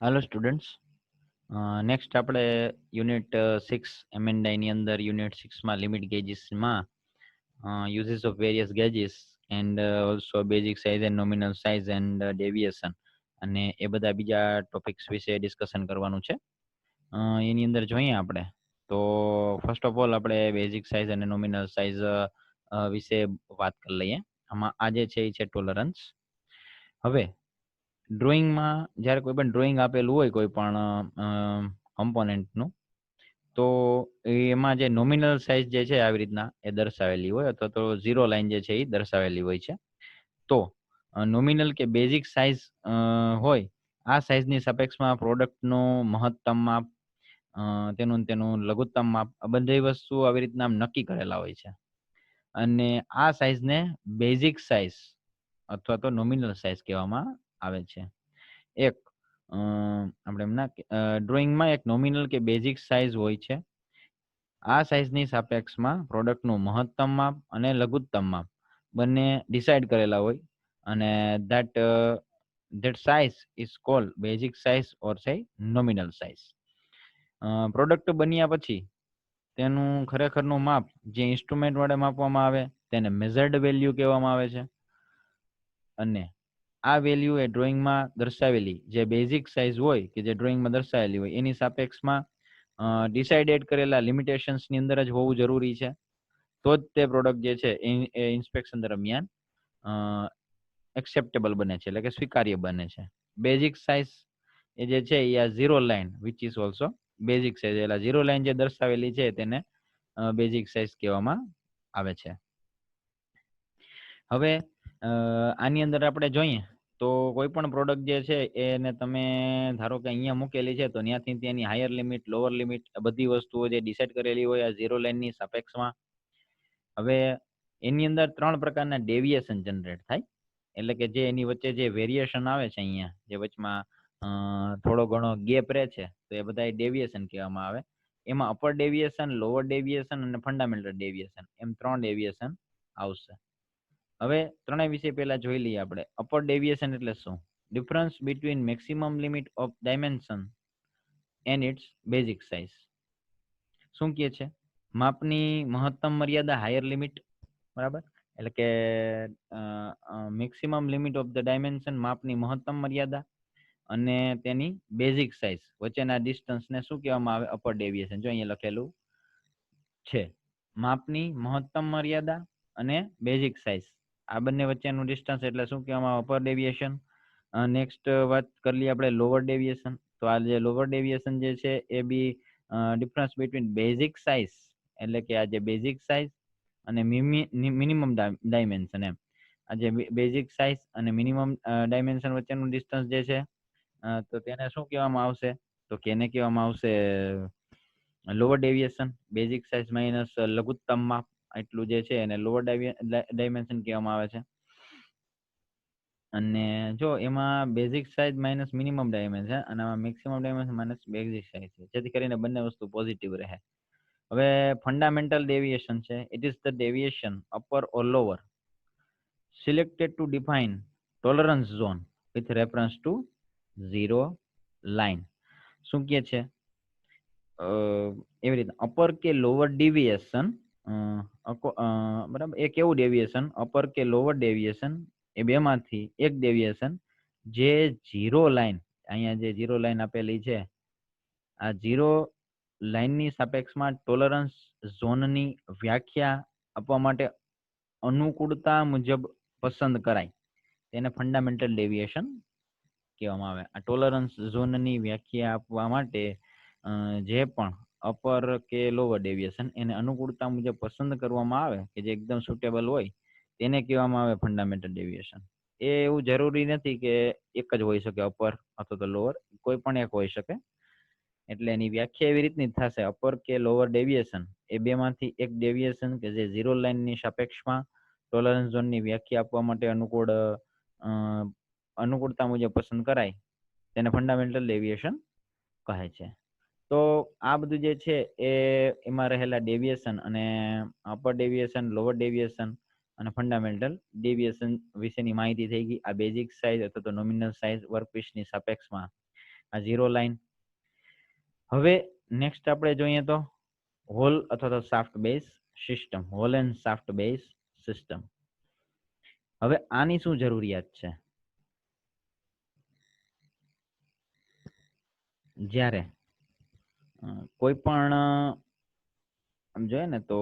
Hello students. Next આપણે unit 6 એમએનડાઈ ની અંદર યુનિટ 6 માં લિમિટ ગેજીસ માં uses of various gauges and also basic size and nominal size and deviation અને એ બધા બીજા ટોપિક્સ વિશે ડિસ્કશન કરવાનું છે. એની અંદર જોઈએ આપણે તો ફર્સ્ટ ઓફ ઓલ આપણે બેઝિક સાઇઝ અને નોમિનલ સાઇઝ વિશે વાત કરી લઈએ. આમાં આજે છે એ છે ટોલરન્સ. હવે ડ્રોઈંગમાં જ્યારે કોઈ પણ ડ્રોઈંગ આપેલું હોય કોઈ પણ કમ્પોનેન્ટનું, તો એમાં જે નોમિનલ સાઇઝ જે છે આવી રીતના એ દર્શાવેલી હોય અથવા તો ઝીરો લાઈન જે છે એ દર્શાવેલી હોય છે. તો નોમિનલ કે બેઝિક સાઇઝ હોય, આ સાઇઝની સાપેક્ષમાં પ્રોડક્ટનું મહત્તમ માપ, તેનું લઘુત્તમ માપ, આ બધી વસ્તુઓ આવી રીતના નક્કી કરેલા હોય છે. અને આ સાઇઝને બેઝિક સાઇઝ અથવા તો નોમિનલ સાઇઝ કહેવામાં આવે છે. એક આપણે એમના ડ્રોઈંગમાં એક નોમિનલ કે બેઝિક સાઇઝ હોય છે. આ સાઇઝની સાપેક્ષમાં પ્રોડક્ટનું મહત્તમ માપ અને લઘુત્તમ માપ બંને ડિસાઇડ કરેલા હોય અને that size is called basic size or say nominal size. Product બન્યા પછી તેનું ખરેખરનું માપ જે ઇન્સ્ટ્રુમેન્ટ વડે માપવામાં આવે તેને મેઝર્ડ વેલ્યુ કહેવામાં આવે છે. અને આ વેલ્યુ એ ડ્રોઈંગમાં દર્શાવેલી જે બેઝિક સાઇઝ હોય કે જે ડ્રોઈંગમાં દર્શાવેલી હોય એની સાપેક્ષમાં ડિસાઇડેડ કરેલા લિમિટેશન્સની અંદર જ હોવું જરૂરી છે. તો જ તે પ્રોડક્ટ જે છે એ ઇન્સ્પેક્શન દરમિયાન એક્સેપ્ટેબલ બને છે, એટલે કે સ્વીકાર્ય બને છે. બેઝિક સાઇઝ એ જે છે એ આ zero line which is also basic size, એટલે ઝીરો લાઇન જે દર્શાવેલી છે તેને બેઝિક સાઇઝ કહેવામાં આવે છે. હવે આની અંદર આપણે જોઈએ તો કોઈ પણ પ્રોડક્ટ જે છે એને તમે ધારો કે અહીંયા મૂકેલી છે તો ત્યાંથી તેની હાયર લિમિટ, લોઅર લિમિટ, બધી વસ્તુઓ જે ડિસાઇડ કરેલી હોય આ ઝીરો લાઇનની સાપેક્ષમાં. હવે એની અંદર 3 પ્રકારના ડેવિએશન જનરેટ થાય, એટલે કે જે એની વચ્ચે જે વેરિએશન આવે છે અહીંયા જે વચમાં થોડો ઘણો ગેપ રહે છે તો એ બધા ડેવિએશન કહેવામાં આવે. એમાં અપર ડેવિએશન, લોઅર ડેવિએશન અને ફંડામેન્ટલ ડેવિએશન એમ 3 ડેવિએશન આવશે. હવે ત્રણેય વિશે પહેલા જોઈ લઈએ આપણે. અપર ડેવિએશન એટલે શું? Difference between maximum limit of dimension and its basic size. શું કહે છે? માપની મહત્તમ મર્યાદા હાયર લિમિટ, બરાબર, એટલે કે maximum limit of the dimension માપની મહત્તમ મર્યાદા અને તેની બેઝિક સાઇઝ વચ્ચેના ડિસ્ટન્સને શું કહેવામાં આવે? Upper deviation. જો અહીંયા લખેલું છે માપની મહત્તમ મર્યાદા અને બેઝિક સાઇઝ, આ બંને વચ્ચેનું ડિસ્ટન્સ એટલે શું કહેવામાં આવે? Upper deviation. નેક્સ્ટ વાત કરી લઈએ આપણે લોઅર ડેવિએશન. તો આ જે લોઅર ડેવિએશન જે છે એ બી ડિફરન્સ બિટવીન બેઝિક સાઇઝ, એટલે કે આ જે બેઝિક સાઇઝ અને મિનિમમ ડાયમેન્શન, એમ આ જે બેઝિક સાઇઝ અને મિનિમમ ડાયમેન્શન વચ્ચેનું ડિસ્ટન્સ જે છે તો તેને શું કહેવામાં આવશે? તો કેને કહેવામાં આવશે lower deviation. Basic size minus લઘુત્તમ માપ એટલું જે છે એને લોઅર ડાયમેન્શન કહેવામાં આવે છે. અને જો એમાં basic size minus minimum dimension અને આમાં maximum dimension minus basic size છે, જેથી કરીને બંને વસ્તુ પોઝિટિવ રહે. હવે ફંડામેન્ટલ ડેવિએશન છે. It is the deviation upper or lower selected to define tolerance zone with reference to zero line. શું કહે છે? એવી રીતે અપર કે લોઅર ડેવિએશન, બરાબર, એક એવું ડેવિએશન અપર કે લોઅર ડેવિએશન એ બેમાંથી એક ડેવિએશન જે ઝીરો લાઇન, અહીંયા જે ઝીરો લાઇન આપેલી છે આ ઝીરો લાઇનની સાપેક્ષમાં ટોલરન્સ ઝોનની વ્યાખ્યા આપવા માટે અનુકૂળતા મુજબ પસંદ કરાય તેને ફંડામેન્ટલ ડેવિએશન કહેવામાં આવે. આ ટોલરન્સ ઝોનની વ્યાખ્યા આપવા માટે જે પણ અપર કે લોઅર ડેવિએશન એને અનુકૂળતા મુજબ પસંદ કરવામાં આવે કે જે એકદમ સુટેબલ હોય તેને કહેવામાં આવે ફંડામેન્ટલ ડેવિએશન. એ એવું જરૂરી નથી કે એક જ હોઈ શકે, અપર અથવા તો લોઅર, કોઈ પણ એક હોઈ શકે. એટલે એની વ્યાખ્યા એવી રીતની જ થશે, અપર કે લોઅર ડેવિએશન એ બેમાંથી એક ડેવિએશન કે જે ઝીરો લાઇનની સાપેક્ષમાં ટોલરન્સ ઝોનની વ્યાખ્યા આપવા માટે અનુકૂળતા મુજબ પસંદ કરાય તેને ફંડામેન્ટલ ડેવિએશન કહે છે. તો આ બધું જે છે એ એમાં રહેલા ડેવિએશન અને અપર ડેવિએશન, લોઅર ડેવિએશન અને ફંડામેન્ટલ ડેવિએશન વિશેની માહિતી થઈ ગઈ. આ બેઝિક સાઇઝ અથવા તો નોમિનલ સાઇઝ વર્કપીસની સાપેક્ષમાં આ 0 લાઈન. હવે નેક્સ્ટ આપણે જોઈએ તો હોલ અથવા તો shaft base system, whole and shaft base system. હવે આની શું જરૂરિયાત છે? જ્યારે કોઈ પણ આમ જોઈએ ને તો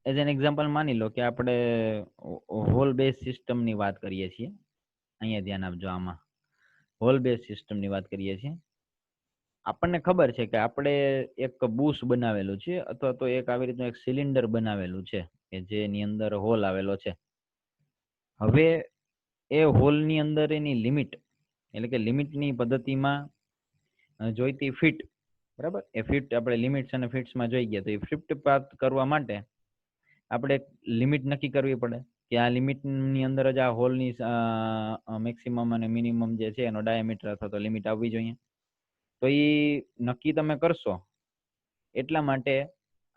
એઝ એન એક્ઝામ્પલ માની લો કે આપણે હોલ બેઝ સિસ્ટમની વાત કરીએ છીએ. અહીંયા ધ્યાન આપજો, આમાં હોલ બેઝ સિસ્ટમની વાત કરીએ છીએ. આપણને ખબર છે કે આપણે એક બુશ બનાવેલું છે અથવા તો એક આવી રીતનું એક સિલિન્ડર બનાવેલું છે કે જેની અંદર હોલ આવેલો છે. હવે એ હોલની અંદર એની લિમિટ, એટલે કે લિમિટની પદ્ધતિમાં જોઈતી ફિટ, બરાબર, એ ફિટ આપણે લિમિટ્સ અને ફિટ્સમાં જોઈ ગયા. તો એ ફિટ પ્રાપ્ત કરવા માટે આપણે લિમિટ નક્કી કરવી પડે કે આ લિમિટની અંદર જ આ હોલની મેક્સિમમ અને મિનિમમ જે છે એનો ડાયામીટર અથવા તો લિમિટ આવવી જોઈએ. તો એ નક્કી તમે કરશો એટલા માટે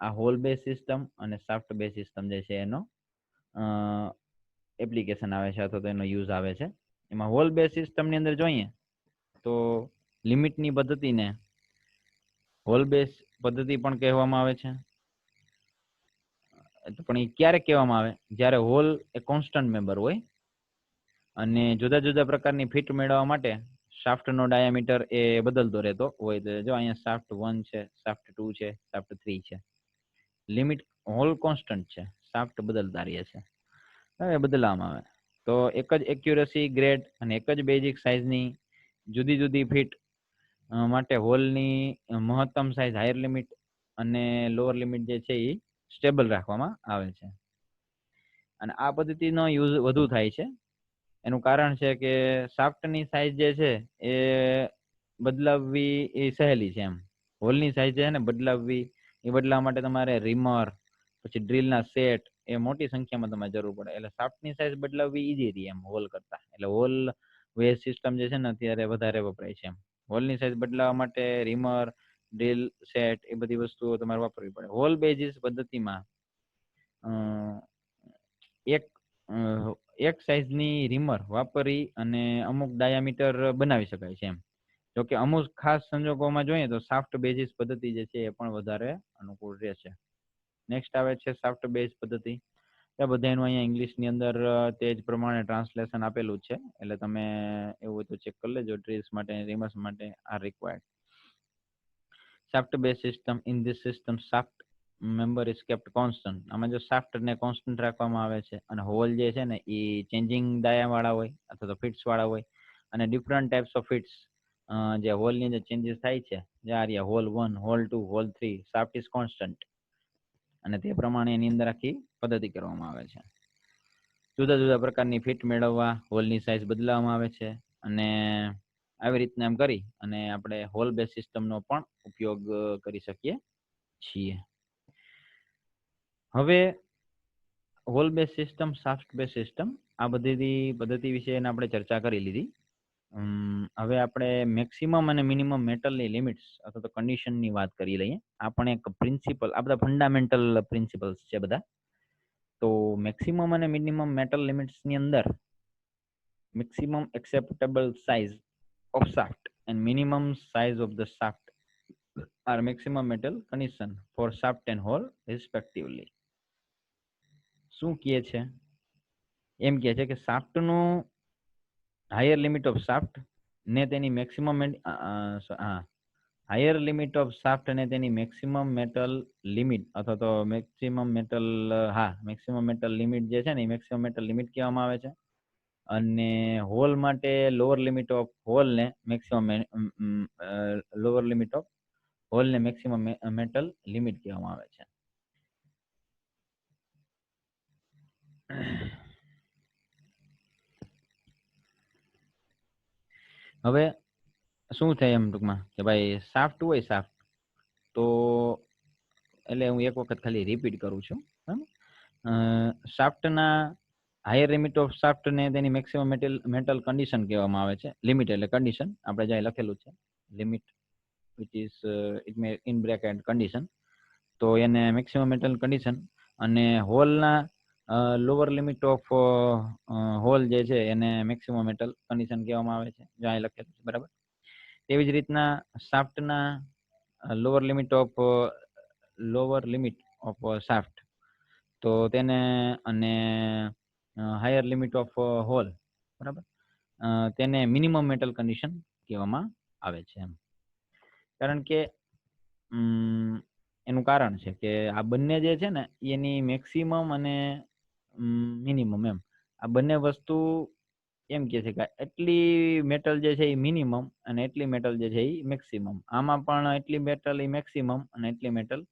આ હોલ બેઝ સિસ્ટમ અને શાફ્ટ બેઝ સિસ્ટમ જે છે એનો એપ્લિકેશન આવે છે અથવા તો એનો યુઝ આવે છે. એમાં હોલ બેઝ સિસ્ટમની અંદર જોઈએ તો લિમિટની પદ્ધતિને હોલ બેઝ પદ્ધતિ પણ કહેવામાં આવે છે. પણ એ ક્યારે કહેવામાં આવે? જ્યારે હોલ એ કોન્સ્ટન્ટ મેમ્બર હોય અને જુદા જુદા પ્રકારની ફિટ મેળવવા માટે શાફ્ટનો ડાયામીટર એ બદલતો રહેતો હોય. તો જો અહીંયા શાફ્ટ 1 છે, શાફ્ટ 2 છે, શાફ્ટ 3 છે. લિમિટ હોલ કોન્સ્ટન્ટ છે, શાફ્ટ બદલતા રહે છે. હવે બદલવામાં આવે તો એક જ એક્યુરેસી ગ્રેડ અને એક જ બેઝિક સાઇઝની જુદી જુદી ફિટ માટે હોલની મહત્તમ સાઇઝ, હાયર લિમિટ અને લોઅર લિમિટ જે છે એ સ્ટેબલ રાખવામાં આવે છે. અને આ પદ્ધતિનો યુઝ વધુ થાય છે. એનું કારણ છે કે શાફ્ટની સાઇઝ જે છે એ બદલાવવી એ સહેલી છે. એમ હોલની સાઇઝ છે ને બદલાવવી, એ બદલાવવા માટે તમારે રીમર, પછી ડ્રીલના સેટ એ મોટી સંખ્યામાં તમારે જરૂર પડે. એટલે શાફ્ટની સાઇઝ બદલાવવી ઈઝી રહી એમ હોલ કરતા. એટલે હોલ બેઝ સિસ્ટમ જે છે ને અત્યારે વધારે વપરાય છે. એમ હોલની સાઇઝ બદલાવવા માટે રીમર, ડ્રીલ સેટ એ બધી વસ્તુઓ તમારે વાપરવી પડે. હોલ બેઝિસ પદ્ધતિમાં એક સાઇઝની રીમર વાપરી અને અમુક ડાયામીટર બનાવી શકાય છે. એમ જોકે અમુક ખાસ સંજોગોમાં જોઈએ તો શાફ્ટ બેઝિસ પદ્ધતિ જે છે એ પણ વધારે અનુકૂળ રહેશે. નેક્સ્ટ આવે છે શાફ્ટ બેઝ પદ્ધતિ. એ બધાનું અહીંયા ઇંગ્લિશની અંદર તે જ પ્રમાણે ટ્રાન્સલેશન આપેલું છે, એટલે તમે એવું હોય તો ચેક કરી લેજો. ડ્રીલ્સ માટે, રીમર્સ માટે are required. Shaft base system. In this system shaft member is kept constant. આમાં જો શાફ્ટ ને કોન્સ્ટન્ટ રાખવામાં આવે છે અને હોલ જે છે ને એ ચેન્જિંગ ડાયા વાળા હોય અથવા તો ફિટ્સ વાળા હોય. અને ડિફરન્ટ ટાઈપ્સ ઓફ ફિટ્સ જે હોલની જે ચેન્જીસ થાય છે, જે આ રહ્યા hole 1, hole 2, hole 3, shaft is constant. અને તે પ્રમાણે એની અંદર આખી પદ્ધતિ કરવામાં આવે છે. જુદા જુદા પ્રકારની ફિટ મેળવવા હોલની સાઇઝ બદલાવવામાં આવે છે. અને આવી રીતના એમ કરી અને આપણે હોલ બેઝ સિસ્ટમનો પણ ઉપયોગ કરી શકીએ છીએ. હવે hole base system, shaft base system, આ બધી પદ્ધતિ વિશે આપણે ચર્ચા કરી લીધી. હવે આપણે મેક્સિમમ અને મિનિમમ મેટલની લિમિટ્સ અથવા તો કન્ડિશનની વાત કરી લઈએ. આ પણ એક પ્રિન્સિપલ, આ બધા ફંડામેન્ટલ પ્રિન્સિપલ્સ છે બધા. તો મેક્સિમમ અને મિનિમમ મેટલ લિમિટ્સની અંદર maximum acceptable size of shaft and minimum size of the shaft are maximum metal condition for shaft and hole respectively. શું કહે છે? એમ કહે છે કે શાફ્ટનું હાયર લિમિટ ઓફ શાફ્ટ ને તેની maximum higher limit of shaft અને તેની મેક્સિમમ મેટલ લિમિટ અથવા તો maximum metal maximum metal limit જે છે ને એ મેક્સિમમ મેટલ લિમિટ કહેવામાં આવે છે. અને હોલ માટે લોઅર લિમિટ ઓફ હોલ ને maximum lower limit of hole ને મેક્સિમમ મેટલ લિમિટ કહેવામાં આવે છે. હવે શું થાય એમ ટૂંકમાં કે ભાઈ શાફ્ટ હોય, શાફ્ટ તો એટલે હું એક વખત ખાલી રિપીટ કરું છું. શાફ્ટના હાયર લિમિટ ઓફ શાફ્ટ ને તેની મેક્સિમમ મેટલ કન્ડિશન કહેવામાં આવે છે. લિમિટ એટલે કન્ડિશન, આપણે જ્યાં લખેલું છે limit which is it may in bracket condition, તો એને મેક્સિમમ મેટલ કન્ડિશન. અને હોલના લોઅર લિમિટ ઓફ હોલ જે છે એને મેક્સિમમ મેટલ કન્ડિશન કહેવામાં આવે છે, જ્યાં લખેલું છે, બરાબર. તેવી જ રીતના શાફ્ટના લોઅર લિમિટ ઓફ શાફ્ટ, તો તેને અને હાયર લિમિટ ઓફ હોલ, બરાબર, તેને મિનિમમ મેટલ કન્ડિશન કહેવામાં આવે છે એમ. કારણ કે એનું કારણ છે કે આ બંને જે છે ને એની મેક્સિમમ અને મિનિમમ એમ, આ બંને વસ્તુ એમ કે છે કે એટલી મેટલ જે છે એ મિનિમમ અને એટલી મેટલ જે છે એ મેક્સિમમ. આમાં પણ એટલી મેટલ એ મેક્સિમમ અને એટલી મેટલ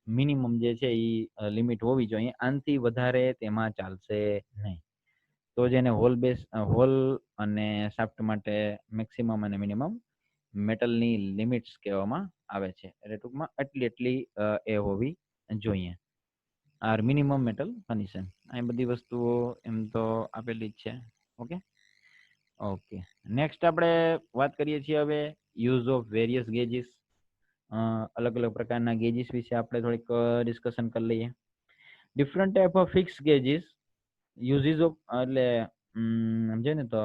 મિનિમમ જે છે એ લિમિટ હોવી જોઈએ. આનાથી વધારે તેમાં ચાલશે નહીં. તો જેને હોલ અને શાફ્ટ માટે મેક્સિમમ અને મિનિમમ મેટલની લિમિટ્સ કહેવામાં આવે છે. એટલે ટૂંકમાં એટલી એ હોવી જોઈએ. Or minimum metal condition. આ બધી વસ્તુઓ એમ તો આપેલી જ છે. ઓકે. નેક્સ્ટ આપણે વાત કરીએ છીએ હવે યુઝ ઓફ વેરિયસ ગેજીસ. અલગ અલગ પ્રકારના ગેજીસ વિશે આપણે થોડીક ડિસ્કશન કરી લઈએ. Different type of fix gauges uses of, એટલે સમજે ને તો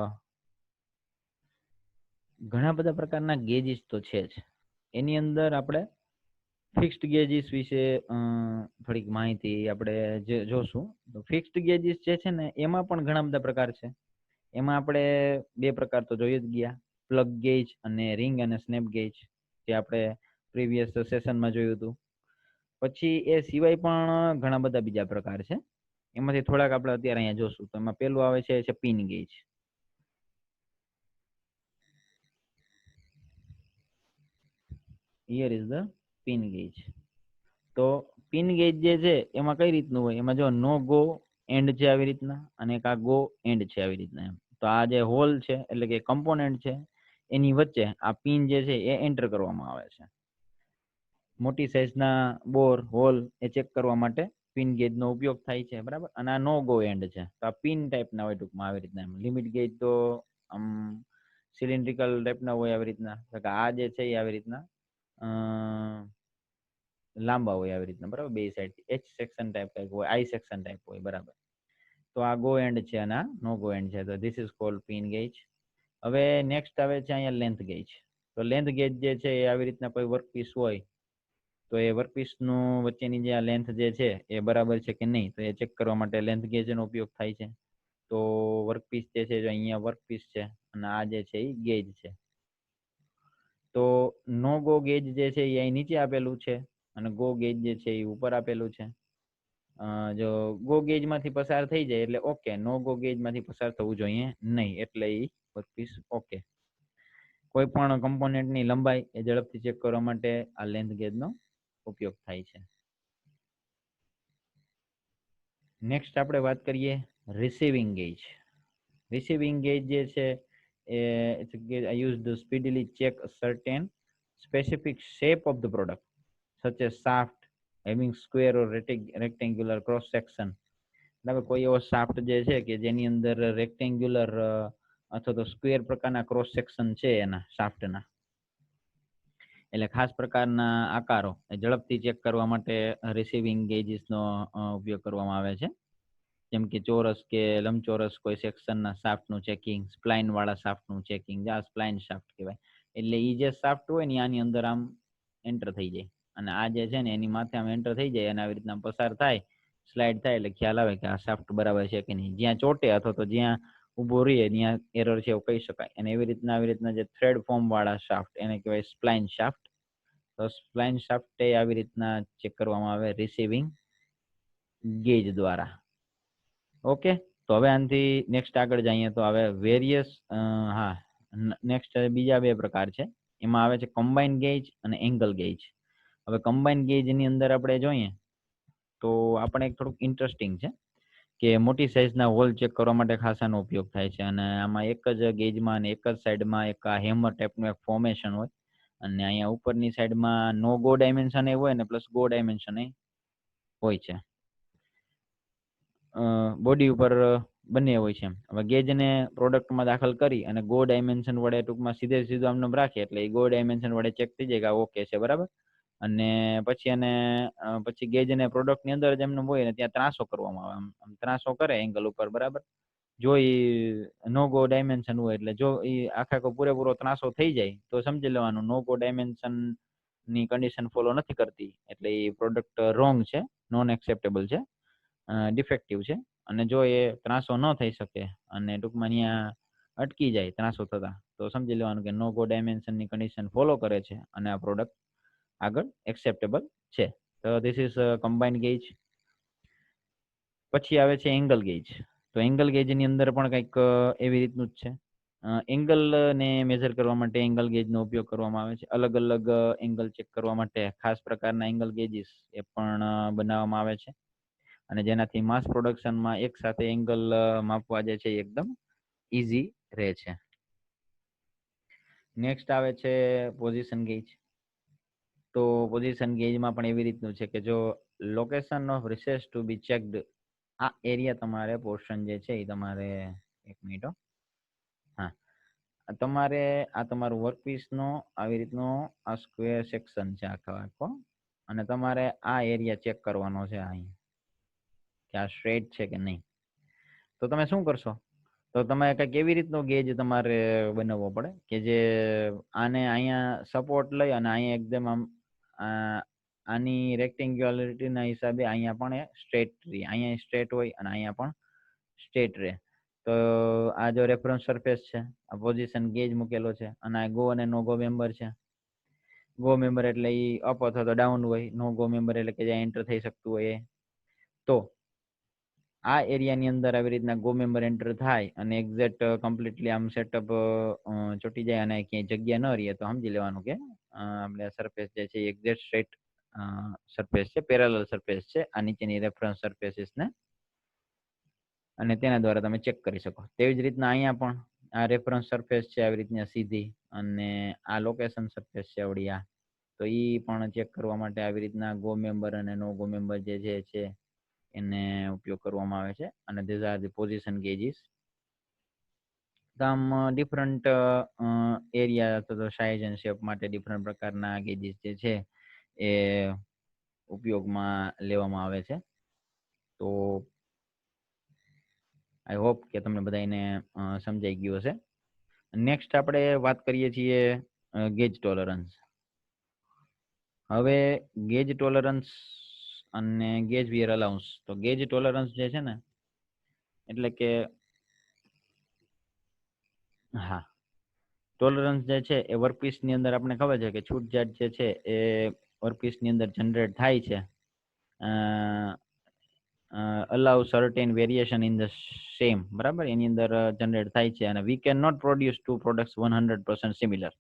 ઘણા બધા પ્રકારના ગેજીસ તો છે જ. એની અંદર આપણે ફિક્સ્ડ ગેજીસ વિશે થોડીક માહિતી આપણે જોશું. તો ફિક્સ્ડ ગેજીસ જે છે ને એમાં પણ ઘણા બધા પ્રકાર છે. એમાં આપણે બે પ્રકાર તો જોઈ જ ગયા, પ્લગ ગેજ અને રિંગ અને સ્નેપ ગેજ, જે આપણે પ્રીવિયસ સેશનમાં જોયું હતું. પછી એ સિવાય પણ ઘણા બધા બીજા પ્રકાર છે. એમાંથી થોડાક આપણે અત્યારે અહીંયા જોશું. તો એમાં પેલું આવે છે pin gauge. Here is the pin gauge. તો પિન ગેજ જે છે એમાં કઈ રીતનું હોય, એમાં જો નો ગો એન્ડ છે આવી રીતના, અને એક આ ગો એન્ડ છે આવી રીતના એમ. તો આ જે હોલ છે એટલે કે કમ્પોનેન્ટ છે એની વચ્ચે આ પિન જે છે એ એન્ટર કરવામાં આવે છે. મોટી સાઇઝના બોર હોલ એ ચેક કરવા માટે પિન ગેજ નો ઉપયોગ થાય છે, બરાબર. અને આ નો ગો એન્ડ છે, તો આ પિન ટાઈપના હોય ટૂંકમાં આવી રીતના. લિમિટ ગેજ તો આમ સિલિન્ડ્રિકલ ટાઈપના હોય આવી રીતના. આ જે છે એ આવી રીતના લાંબા હોય આવી રીતના, બરાબર. બે સાઈડ એચ સેક્શન ટાઈપ કંઈક હોય, આઈ સેક્શન ટાઈપ હોય, બરાબર. તો આ ગો એન્ડ છે અને આ નો ગો એન્ડ છે. તો this is called pin gauge. હવે નેક્સ્ટ આવે છે અહીંયા લેન્થ ગેજ. તો લેન્થ ગેજ જે છે એ આવી રીતના કોઈ વર્કપીસ હોય તો એ વર્કપીસનું વચ્ચેની જે આ લેન્થ જે છે એ બરાબર છે કે નહીં, તો એ ચેક કરવા માટે લેન્થ ગેજનો ઉપયોગ થાય છે. તો વર્કપીસ જે છે, જો અહીંયા વર્કપીસ છે અને આ જે છે એ ગેજ છે. તો નો ગો ગેજ જે છે એ અહીં નીચે આપેલું છે અને ગો ગેજ જે છે એ ઉપર આપેલું છે. જો ગો ગેજ માંથી પસાર થઈ જાય એટલે ઓકે, નો ગો ગેજ માંથી પસાર થવું જોઈએ નહીં, એટલે એ વર્કપીસ ઓકે. કોઈ પણ કમ્પોનેન્ટની લંબાઈ એ ઝડપથી ચેક કરવા માટે આ લેન્થ ગેજનો ઉપયોગ થાય છે. નેક્સ્ટ આપણે વાત કરીએ રિસીવિંગ ગેજ. રિસીવિંગ ગેજ જે છે એ use to speedily check certain specific shape of the product such as shaft having square or rectangular cross section. એટલે કોઈ એવો શાફ્ટ જે છે કે જેની અંદર રેક્ટેન્ગ્યુલર અથવા તો સ્ક્વેર પ્રકારના ક્રોસ સેક્શન છે એના શાફ્ટના, એટલે ખાસ પ્રકારના આકારો એ ઝડપથી ચેક કરવા માટે રિસીવિંગ ગેજીસનો ઉપયોગ કરવામાં આવે છે. જેમ કે ચોરસ કે લંબચોરસ કોઈ સેક્શનના શાફ્ટનું ચેકિંગ, સ્પ્લાઇન વાળા શાફ્ટનું ચેકિંગ. આ સ્પ્લાઇન શાફ્ટ કહેવાય. એટલે એ જે શાફ્ટ હોય ને આની અંદર આમ એન્ટર થઈ જાય, અને આ જે છે ને એની માથે આમ એન્ટર થઈ જાય અને આવી રીતના પસાર થાય, સ્લાઇડ થાય, એટલે ખ્યાલ આવે કે આ શાફ્ટ બરાબર છે કે નહીં. જ્યાં ચોટે અથવા તો જ્યાં ઉભો રહીએ ત્યાં એરર છે એવું કહી શકાય. અને એવી રીતના જે થ્રેડ ફોર્મ વાળા શાફ્ટ એને કહેવાય સ્પ્લાઇન શાફ્ટ. તો સ્પ્લાઇન શાફ્ટ એ આવી રીતના ચેક કરવામાં આવે રિસીવિંગ ગેજ દ્વારા. ઓકે. તો હવે આનાથી નેક્સ્ટ આગળ જઈએ તો હવે વેરિયસ, નેક્સ્ટ બીજા બે પ્રકાર છે. એમાં આવે છે કમ્બાઇન ગેજ અને એંગલ ગેજ. હવે કમ્બાઇન ગેજની અંદર આપણે જોઈએ તો આપણે થોડુંક ઇન્ટરેસ્ટિંગ છે કે મોટી સાઇઝના હોલ ચેક કરવા માટે ખાસ આનો ઉપયોગ થાય છે. અને આમાં એક જ ગેજમાં અને એક જ સાઈડમાં એક આ હેમર ટાઈપનું એક ફોર્મેશન હોય, અને અહીંયા ઉપરની સાઈડમાં નો ગો ડાયમેન્શન એ હોય ને પ્લસ ગો ડાયમેન્શન એ હોય છે. બોડી ઉપર બંને હોય છે. હવે ગેજને પ્રોડક્ટમાં દાખલ કરી અને ગો ડાયમેન્શન વડે ટૂંકમાં સીધું આમને રાખે એટલે એ ગો ડાયમેન્શન વડે ચેક થઈ જાય કે ઓકે છે, બરાબર. અને પછી ગેજને પ્રોડક્ટની અંદર જેમને હોય ને ત્યાં ત્રાસો કરવામાં આવે. આમ ત્રાસો કરે એંગલ ઉપર, બરાબર. જો એ નો ગો ડાયમેન્શન હોય એટલે જો એ આખા પૂરેપૂરો ત્રાસો થઈ જાય તો સમજી લેવાનું નો ગો ડાયમેન્શન ની કન્ડિશન ફોલો નથી કરતી એટલે એ પ્રોડક્ટ રોંગ છે, નોન એક્સેપ્ટેબલ છે, ડિફેક્ટિવ છે. અને જો એ ત્રાસો ન થઈ શકે અને ટૂંકમાં ત્યાં અટકી જાય ત્રાસો થતા તો સમજી લેવાનું કે નો ગો ડાયમેન્શન ની કન્ડિશન ફોલો કરે છે અને આ પ્રોડક્ટ આગળ એક્સેપ્ટેબલ છે. તો ધીસ ઇઝ કમ્બાઇન્ડ ગેજ. પછી આવે છે એંગલ ગેજ. તો એંગલ ગેજ ની અંદર પણ કંઈક એવી રીતનું જ છે. એંગલ ને મેઝર કરવા માટે એંગલ ગેજ નો ઉપયોગ કરવામાં આવે છે. અલગ અલગ એંગલ ચેક કરવા માટે ખાસ પ્રકારના એંગલ ગેજીસ એ પણ બનાવવામાં આવે છે અને જેનાથી માસ પ્રોડક્શનમાં એક સાથે એંગલ માપવા જે છે એકદમ ઈઝી રહે છે. નેક્સ્ટ આવે છે પોઝિશન ગેજ. તો પોઝિશન ગેજમાં પણ એવી રીતનું છે કે જો location of recess to be checked, આ એરિયા તમારે પોર્શન જે છે એ તમારે એક મિનિટ, હા, તમારે આ તમારું વર્કપીસ નો આવી રીતનો આ સ્ક્વેર સેક્શન છે આખો અને તમારે આ એરિયા ચેક કરવાનો છે અહીં કે આ સ્ટ્રેટ છે કે નહીં. તો તમે શું કરશો, તો તમે કંઈક એવી રીતનો ગેજ તમારે બનાવવો પડે કે જે આને અહીંયા સપોર્ટ લઈ અને અહીંયા એકદમ આમ આની રેક્ટેન્ગ્યુલરિટીના હિસાબે અહીંયા પણ એ સ્ટ્રેટ રહે, અહીંયા સ્ટ્રેટ હોય અને અહીંયા પણ સ્ટ્રેટ રહે. તો આ જો રેફરન્સ સરફેસ છે, આ પોઝિશન ગેજ મૂકેલો છે અને આ ગો અને નો ગો મેમ્બર છે. ગો મેમ્બર એટલે એ અપ અથવા તો ડાઉન હોય, નો ગો મેમ્બર એટલે કે જ્યાં એન્ટર થઈ શકતું હોય એ. તો આ એરિયાની અંદર આવી રીતના ગો મેમ્બર એન્ટર થાય અને એક્ઝેક્ટ કમ્પ્લીટલી આમ સેટઅપ ચોટી જાય અને ક્યાંય જગ્યા ન રહે તો સમજી લેવાનું કે આપણે સરફેસ જે છે એક્ઝેક્ટ સ્ટ્રેટ સરફેસ છે, પેરેલલ સરફેસ છે આ નીચેની રેફરન્સ સરફેસીસ ને, અને તેના દ્વારા તમે ચેક કરી શકો. તેવી જ રીતના અહીંયા પણ આ રેફરન્સ સરફેસ છે આવી રીતના સીધી અને આ લોકેશન સરફેસ છે આવડી આ, તો એ પણ ચેક કરવા માટે આવી રીતના ગો મેમ્બર અને નો ગો મેમ્બર જે છે એને ઉપયોગ કરવામાં આવે છે અને these are the position gauges. આમ ડિફરન્ટ એરિયા અથવા તો સાઇઝ એન્ડ શેપ માટે ડિફરન્ટ પ્રકારના ગેજીસ જે છે એ ઉપયોગમાં લેવામાં આવે છે. તો આઈ હોપ કે તમને બધાને સમજાઈ ગયું હશે. નેક્સ્ટ આપણે વાત કરીએ છીએ ગેજ ટોલરન્સ. હવે ગેજ ટોલરન્સ અને ગેજ વિયર અલાઉન્સ. તો ગેજ ટોલરન્સ જે છે ને એટલે કે હા, ટોલરન્સ જે છે એ વર્કપીસ ની અંદર આપણે ખબર છે કે છૂટછાટ જે છે એ વર્કપીસ ની અંદર જનરેટ થાય છે. allow certain variation in the same, બરાબર, એની અંદર જનરેટ થાય છે અને we can not produce two products 100% similar.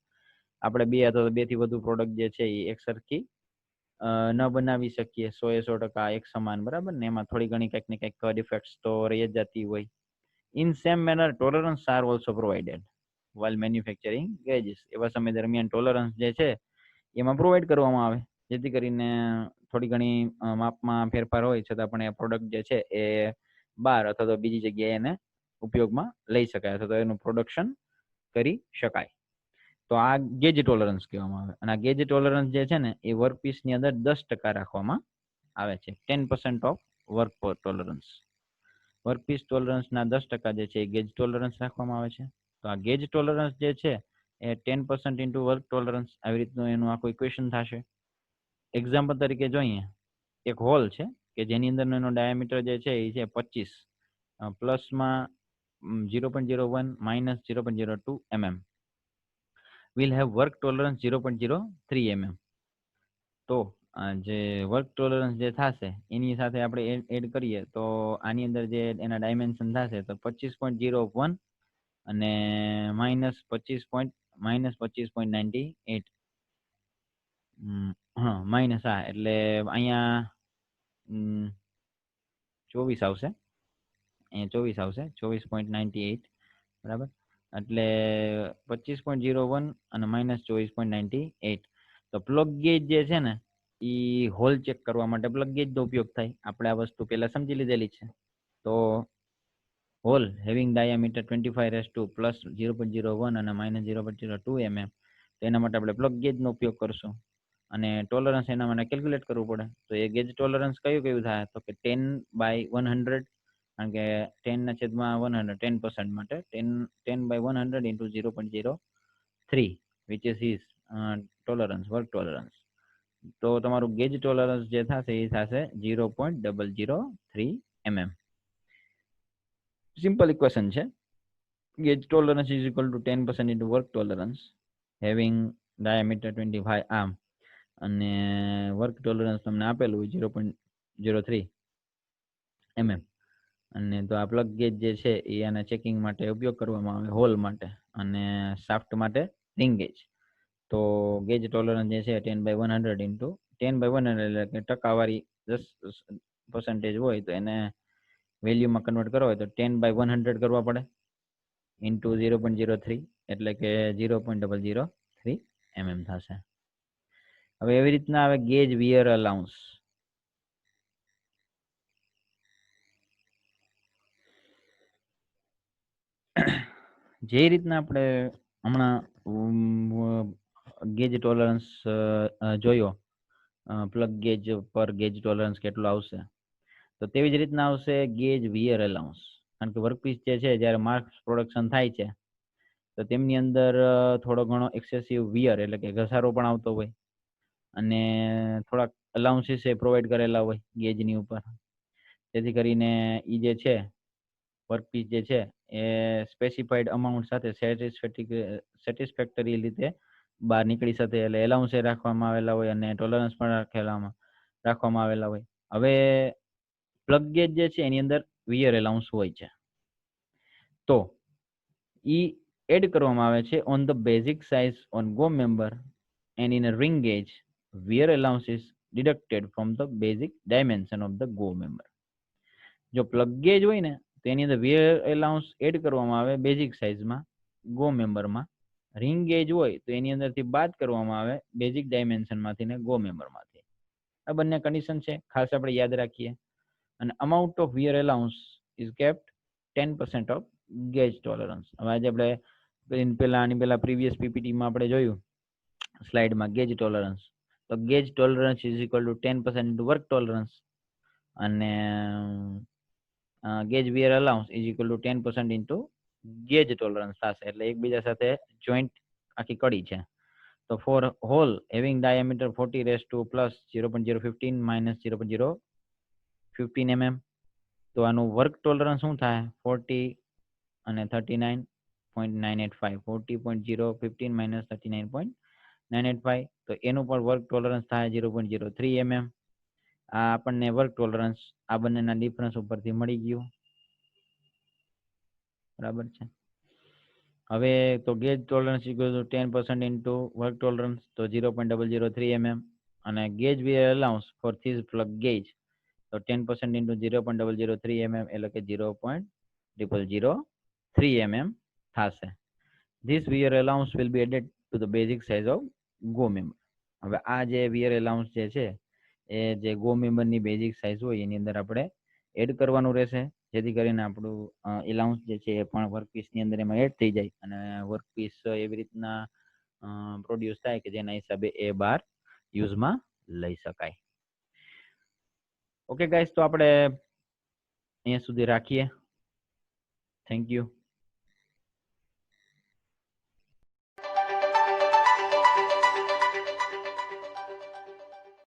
આપણે બે અથવા બે થી વધુ પ્રોડક્ટ જે છે એ એક સરખી ન બનાવી શકીએ 100% એક સમાન, બરાબર ને, એમાં થોડી ઘણી કંઈક ને કંઈક ડિફેક્ટ્સ તો રહી જ જતી હોય. In same manner tolerance are also provided while manufacturing gauges. એવા સમય દરમિયાન ટોલરન્સ જે છે એમાં પ્રોવાઈડ કરવામાં આવે જેથી કરીને થોડી ઘણી માપમાં ફેરફાર હોય છતાં પણ એ પ્રોડક્ટ જે છે એ બહાર અથવા તો બીજી જગ્યાએ એને ઉપયોગમાં લઈ શકાય અથવા તો એનું પ્રોડક્શન કરી શકાય. તો આ ગેજ ટોલરન્સ કહેવામાં આવે અને આ ગેજ ટોલરન્સ જે છે ને એ વર્કપીસ ની અંદર 10% રાખવામાં આવે છે. 10% of work tolerance. Workpiece tolerance ના 10% જે છે એ ગેજ ટોલરન્સ રાખવામાં આવે છે. તો આ ગેજ ટોલરન્સ જે છે એ 10% ઇન્ટુ વર્ક ટોલરન્સ આવી રીતનું એનું આખું ઇક્વેશન થશે. એક્ઝામ્પલ તરીકે જોઈએ, એક હોલ છે કે જેની અંદર એનો ડાયામીટર જે છે એ છે 25, પ્લસમાં 0.01 minus 0.02 mm, will have work tolerance 0.03 mm. તો જે વર્ક ટોલરન્સ જે થશે એની સાથે આપણે એડ કરીએ તો આની અંદર જે એના ડાયમેન્શન થશે તો 25.01 અને -25.98, હા માઇનસ, હા એટલે અહીંયા 24 આવશે, અહીંયા 24 આવશે, 24.98, બરાબર, એટલે 25.01 અને -24.98. તો પ્લગ ગેજ જે છે ને એ હોલ ચેક કરવા માટે પ્લગ ગેજ નો ઉપયોગ થાય. આપણે આ વસ્તુ પહેલા સમજી લીધેલી છે. તો હોલ હેવિંગ ડાયામીટર 25 પ્લસ 0.01 અને -0.02 mm, તો એના માટે આપણે પ્લગ ગેજ નો ઉપયોગ કરશું અને ટોલરન્સ એના માટે કેલ્ક્યુલેટ કરવું પડે. તો એ ગેજ ટોલરન્સ કયું થાય તો કે 10/100 કારણ કે 10 ના છેદમાં 100 10% માટે 10/100 into 0.03 which is his tolerance, work tolerance. તો તમારું ગેજ ટોલરન્સ જે થશે એ થશે 0.003 mm. સિમ્પલ ઇક્વેશન છે. Gauge tolerance is equal to 10% into work tolerance having diameter 25 arm અને વર્ક ટોલરન્સ તમને આપેલું હોય 0.03 mm. અને તો આ પ્લગ ગેજ જે છે એ આના ચેકિંગ માટે ઉપયોગ કરવામાં આવે, હોલ માટે અને શાફ્ટ માટે રિંગ ગેજ. તો ગેજ ટોલરન્સ જે છે 10/100 into 10/100 એટલે કે ટકાવારી 10% હોય તો એને વેલ્યુમાં કન્વર્ટ કરવા હોય તો 10/100 કરવા પડે ઇન્ટુ 0.03 એટલે કે 0.003 mm થશે. હવે એવી રીતના આવે ગેજ વિયર અલાઉન્સ. જે રીતના આપણે હમણાં ગેજ ટોલરન્સ જોયો, પ્લગ ગેજ પર ગેજ ટોલરન્સ કેટલું આવશે, તો તેવી જ રીતના આવશે ગેજ વિયર અલાઉન્સ. કારણ કે વર્કપીસ જે છે જ્યારે માર્ક્સ પ્રોડક્શન થાય છે તો તેમની અંદર થોડો ઘણો એક્સેસિવ વિયર એટલે કે ઘસારો પણ આવતો હોય અને થોડાક અલાઉન્સીસ એ પ્રોવાઈડ કરેલા હોય ગેજની ઉપર, જેથી કરીને એ જે છે વર્કપીસ જે છે એ સ્પેસિફાઈડ અમાઉન્ટ સાથે સેટિસ્ફેક્ટરી રીતે બહાર નીકળી શકે એટલે એલાઉન્સ રાખવામાં આવેલા હોય અને ટોલરન્સ પણ રાખવામાં આવેલા હોય. હવે પ્લગ ગેજ જે છે એની અંદર વિયર એલાઉન્સ હોય છે, તો ઈ એડ કરવામાં આવે છે on the basic size on go member and in a ring gauge wear allowance is deducted from the basic dimension of the go member. જો પ્લગ ગેજ હોય ને તો એની અંદર વેર એલાઉન્સ એડ કરવામાં આવે બેઝિક સાઇઝમાં ગો મેમ્બરમાં. રિંગ ગેજ હોય તો એની અંદરથી બાદ કરવામાં આવે બેઝિક ડાયમેન્શનમાંથી ને ગો મેમ્બરમાંથી. આ બંને કન્ડિશન છે, ખાસ આપણે યાદ રાખીએ. અને amount of wear allowance is kept 10% of gauge tolerance. હવે આજે આપણે આની પહેલા પ્રીવિયસ પીપીટીમાં આપણે જોયું સ્લાઇડમાં ગેજ ટોલરન્સ, તો gauge tolerance is equal to 10% into work tolerance અને gauge wear allowance is equal to 10% into gauge tolerance થશે. એટલે એકબીજા સાથે જોઈન્ટ આખી કડી છે. તો for hole having diameter 40 raised to plus 0.015 minus 0.015 mm, તો આનું વર્ક ટોલરન્સ શું થાય 40 અને 39.985, 40.015 minus 39.985, તો એનું પણ વર્ક ટોલરન્સ થાય 0.03 mm. આ આપણને વર્ક ટોલરન્સ આ બંનેના ડિફરન્સ ઉપરથી મળી ગયું, બરાબર છે. હવે તો gauge tolerance equal to 10% into work tolerance તો 0.003 mm અને gauge wear allowance for this plug gauge તો 10% ઇન્ટુ 0.003 mm એટલે કે 0.003 mm થશે. This wear allowance will be added to the basic size of go member. હવે આ જે wear allowance જે છે એ જે ગો મેમ્બરની બેઝિક સાઇઝ હોય એની અંદર આપણે એડ કરવાનું રહેશે, જેથી કરીને આપણું એલાઉન્સ જે છે એ પણ વર્કપીસની અંદર એમાં એડ થઈ જાય અને વર્કપીસ એવી રીતના પ્રોડ્યુસ થાય કે જેના હિસાબે એ બાર યુઝમાં લઈ શકાય. ઓકે ગાઈસ, તો આપણે અહીંયા સુધી રાખીએ. Thank you.